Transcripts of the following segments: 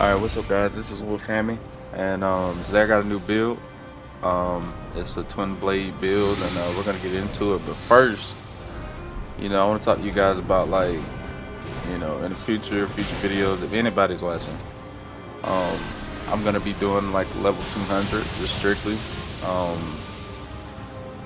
Alright, what's up guys? This is Wolf Hammy, and today I got a new build. It's a twin blade build, and we're gonna get into it. But first, I want to talk to you guys about, like, in the future videos, if anybody's watching, um, I'm gonna be doing like level 200 just strictly.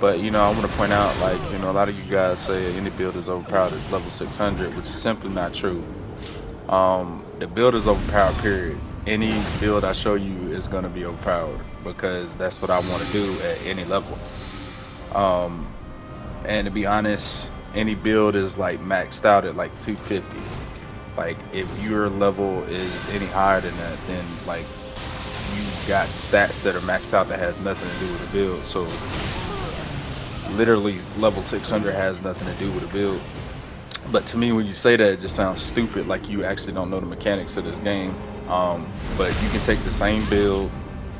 But I want to point out, like, a lot of you guys say any build is overpowered at level 600, which is simply not true. The build is overpowered, period. Any build I show you is going to be overpowered because that's what I want to do at any level. And to be honest, any build is like maxed out at like 250. Like, if your level is any higher than that, then like you got stats that are maxed out that has nothing to do with the build. So literally level 600 has nothing to do with the build. But to me, when you say that, it just sounds stupid, like you actually don't know the mechanics of this game. But you can take the same build,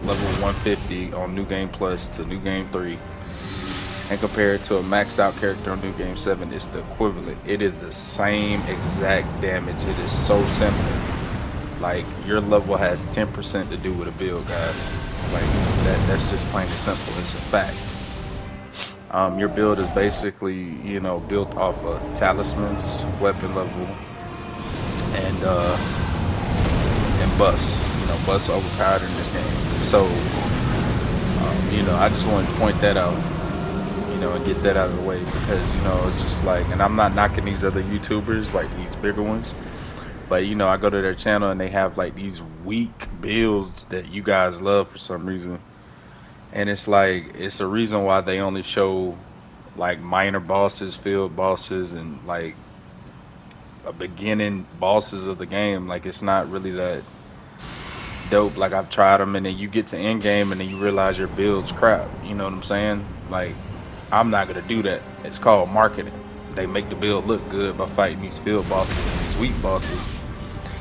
level 150 on New Game Plus to New Game 3, and compare it to a maxed out character on New Game 7. It's the equivalent. It is the same exact damage. It is so simple. Like, your level has 10% to do with a build, guys. Like, that's just plain and simple. It's a fact. Your build is basically, built off of talismans, weapon level, and buffs. Buffs are overpowered in this game. So, I just wanted to point that out, and get that out of the way because, it's just like, and I'm not knocking these other YouTubers, like these bigger ones, but, I go to their channel and they have like these weak builds that you guys love for some reason. And it's like, it's a reason why they only show like minor bosses, field bosses, and like a beginning bosses of the game. Like, it's not really that dope. Like, I've tried them, and then you get to end game and then you realize your build's crap. You know what I'm saying? Like, I'm not gonna do that. It's called marketing. They make the build look good by fighting these field bosses and these weak bosses,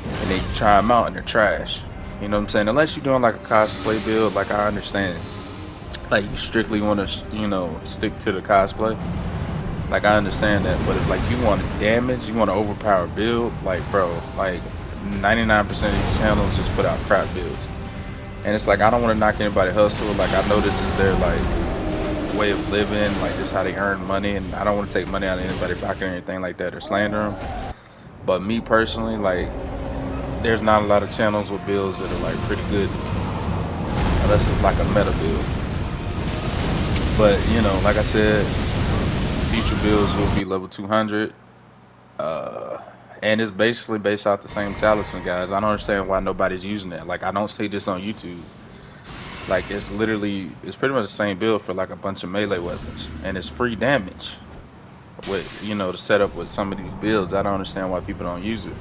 and then you try them out and they're trash. You know what I'm saying? Unless you're doing like a cosplay build, like, I understand. Like, you strictly want to, stick to the cosplay. Like, I understand that. But if, like, you want to damage, you want to overpower build, like, bro, like, 99% of these channels just put out crap builds. And it's like, I don't want to knock anybody hustle. Like, I know this is their, like, way of living, like, just how they earn money. And I don't want to take money out of anybody's pocket or anything like that or slander them. But me personally, like, there's not a lot of channels with builds that are, like, pretty good. Unless it's like a meta build. But, like I said, future builds will be level 200. And it's basically based off the same talisman, guys. I don't understand why nobody's using that. Like, I don't see this on YouTube. Like, it's pretty much the same build for like a bunch of melee weapons. And it's free damage with, the setup with some of these builds. I don't understand why people don't use it.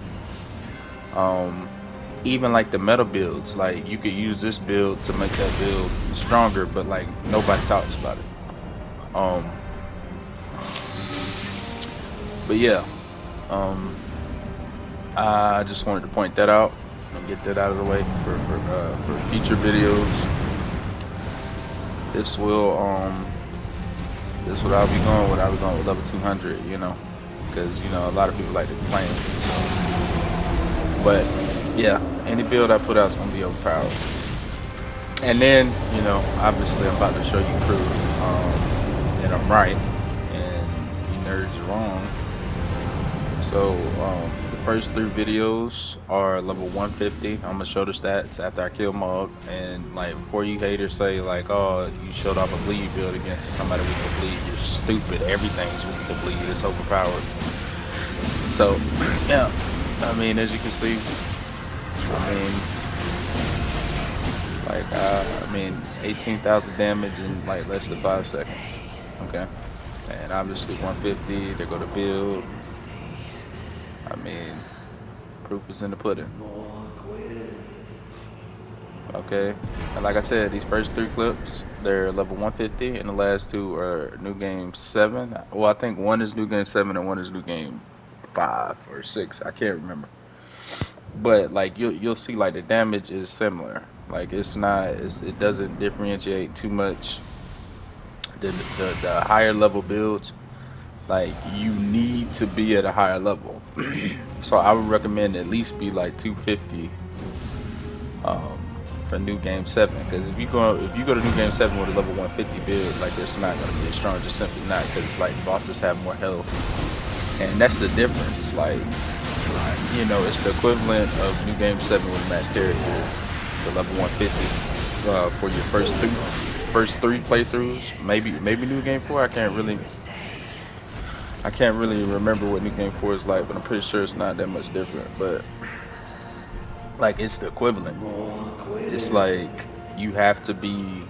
Even like the meta builds, like, you could use this build to make that build stronger, but like nobody talks about it. But yeah, I just wanted to point that out and get that out of the way for future videos. This will this is what I'll be going with. I'll be going with level 200, because a lot of people like to complain. But yeah, any build I put out is gonna be overpowered. And then, obviously I'm about to show you proof that I'm right and you nerds are wrong. So the first 3 videos are level 150. I'm gonna show the stats after I kill Mog. And like, before you haters say like, oh, you showed off a bleed build against somebody weak to bleed, you're stupid. Everything's weak to bleed. It's overpowered. So yeah, I mean, as you can see, I mean 18,000 damage in like less than 5 seconds. Okay, and obviously 150. They go to build. I mean, proof is in the pudding. Okay, and like I said, these first 3 clips, they're level 150, and the last 2 are New Game 7. Well, I think one is New Game 7 and one is New Game 5 or 6. I can't remember. But like, you'll see, like, the damage is similar. Like, it doesn't differentiate too much. The higher level builds, like, you need to be at a higher level. So I would recommend at least be like 250 um, for New Game 7. Because if you go to New Game 7 with a level 150 build, like it's not gonna be as strong, just simply not. Because like bosses have more health, and that's the difference. Like, you know, it's the equivalent of New Game 7 with a match character to level 150 for your first three playthroughs. Maybe New Game 4. I can't really remember what New Game 4 is like, but I'm pretty sure it's not that much different. But like it's the equivalent. It's like you have to be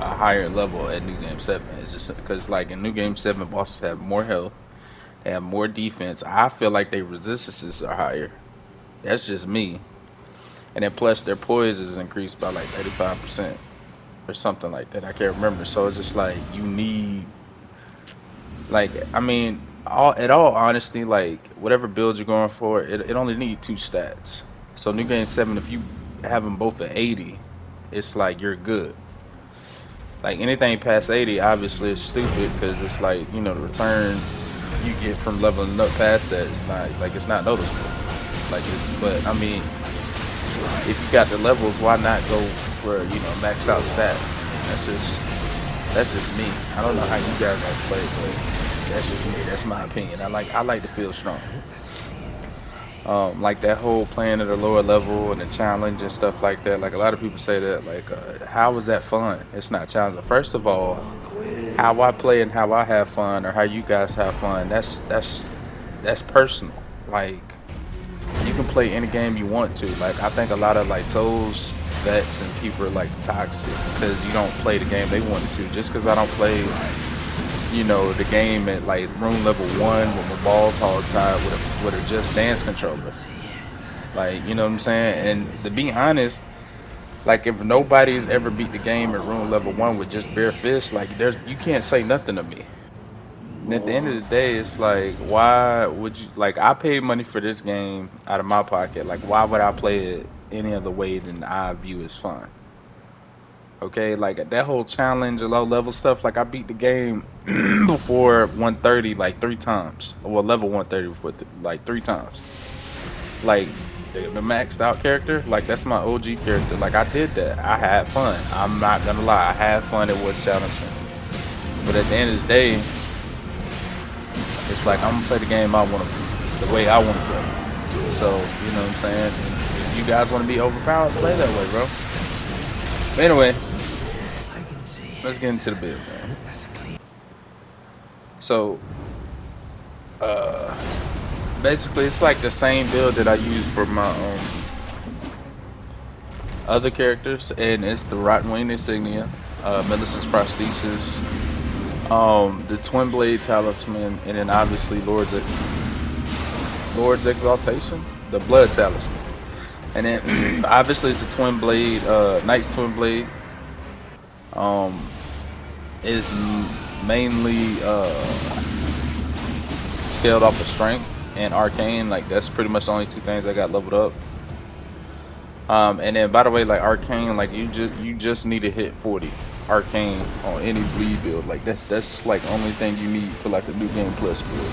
a higher level at New Game 7. It's just because like in New Game 7 bosses have more health, they have more defense. I feel like their resistances are higher. That's just me. And then plus their poise is increased by like 85% or something like that. I can't remember. So it's just like you need, like, I mean, in all honesty, like whatever build you're going for, it only need 2 stats. So New Game 7, if you have them both at 80, it's like you're good. Like anything past 80 obviously is stupid, because it's like, you know, the return you get from leveling up past that is not, like, it's not noticeable. Like it's, but I mean, if you got the levels, why not go for, you know, maxed out stat? That's just me. I don't know how you guys like play, but that's just me. That's my opinion. I like to feel strong. Like that whole playing at a lower level and the challenge and stuff like that. Like a lot of people say that, like, how is that fun? It's not challenging. First of all, how I play and how I have fun, or how you guys have fun, that's personal. Like, you can play any game you want to. Like, I think a lot of like Souls vets and people are like toxic because you don't play the game they wanted to. Just because I don't play, you know, the game at like room level 1 with my balls hog tied with a Just Dance controller. Like, you know what I'm saying? And to be honest, like if nobody's ever beat the game at room level 1 with just bare fists, like you can't say nothing to me. And at the end of the day, it's like, why would you, like, I paid money for this game out of my pocket. Like, why would I play it any other way than I view as fun? Okay, like that whole challenge and low level stuff, like I beat the game before 130 like 3 times. Well, level 130 before like 3 times. Like the maxed out character, like that's my OG character. Like I did that. I had fun. I'm not gonna lie, I had fun. It was challenging. But at the end of the day, it's like I'm gonna play the game I want to, the way I want to play. So, you know what I'm saying? If you guys want to be overpowered, play that way, bro. But anyway, let's get into the build, man. So, basically, it's like the same build that I use for my other characters, and it's the Rotten Wing Insignia, Millicent's Prosthesis, the Twin Blade Talisman, and then obviously Lord's Exaltation, the Blood Talisman. And then obviously it's a Twin Blade, Knight's Twin Blade. Is mainly scaled off of strength and arcane. Like that's pretty much the only 2 things I got leveled up. And then by the way, like arcane, like you just need to hit 40 arcane on any bleed build. Like that's like the only thing you need for like a New Game Plus build.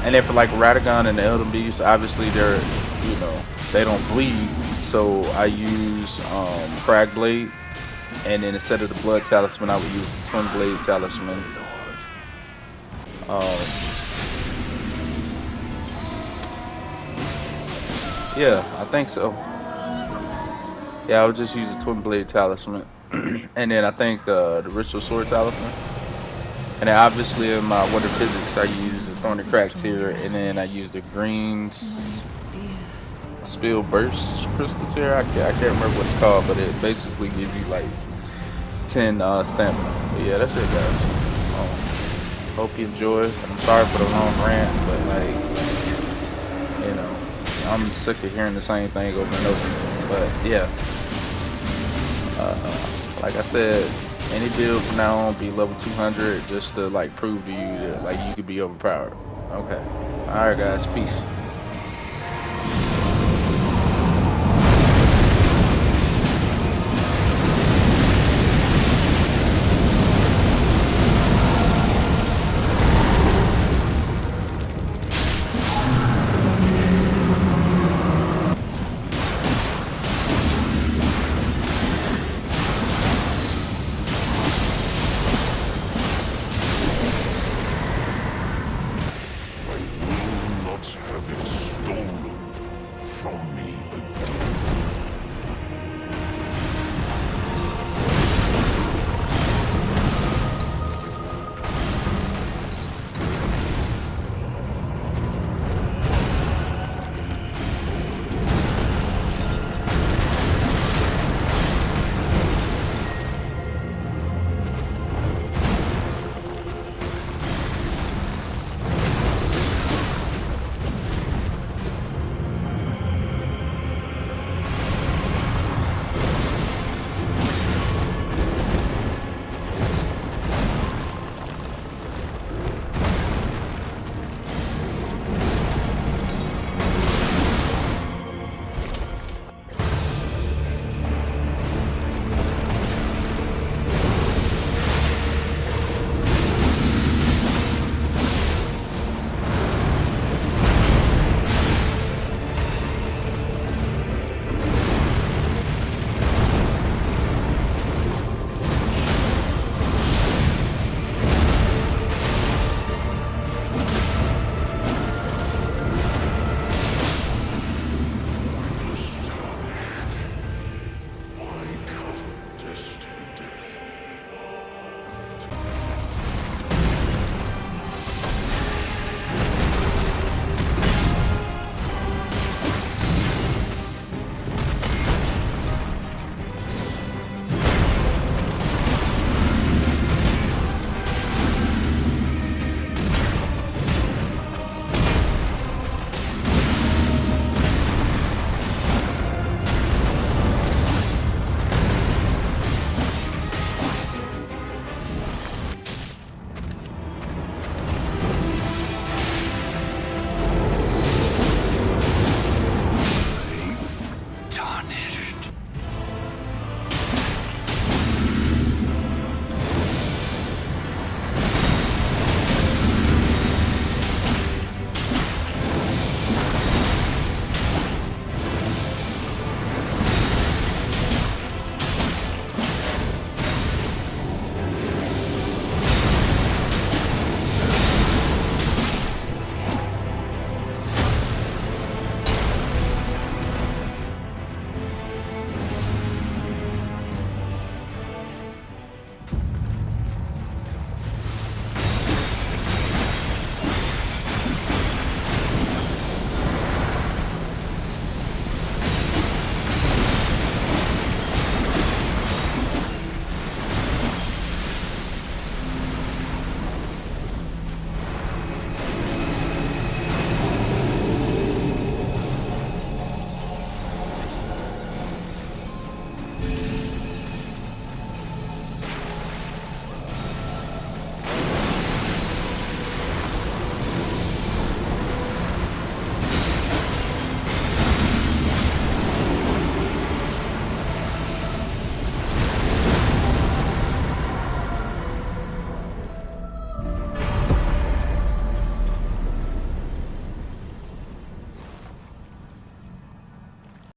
And then for like Radagon and the Elden Beast, obviously they're, you know, they don't bleed, so I use Crag Blade, and then instead of the Blood Talisman, I would use the Twin Blade Talisman. Yeah, I think so. Yeah, I would just use the Twin Blade Talisman, and then I think the Ritual Sword Talisman. And then obviously in my Wonder Physics, I use the Thorny Crack tier, and then I use the Green Spill Burst Crystal tier. I can't remember what it's called, but it basically gives you like 10 stamina. But yeah, that's it, guys. Hope you enjoy. I'm sorry for the long rant, but like, you know, I'm sick of hearing the same thing over and over. But yeah, like I said, any build from now on be level 200 just to like prove to you that like you could be overpowered. Okay. Alright guys, peace. from me.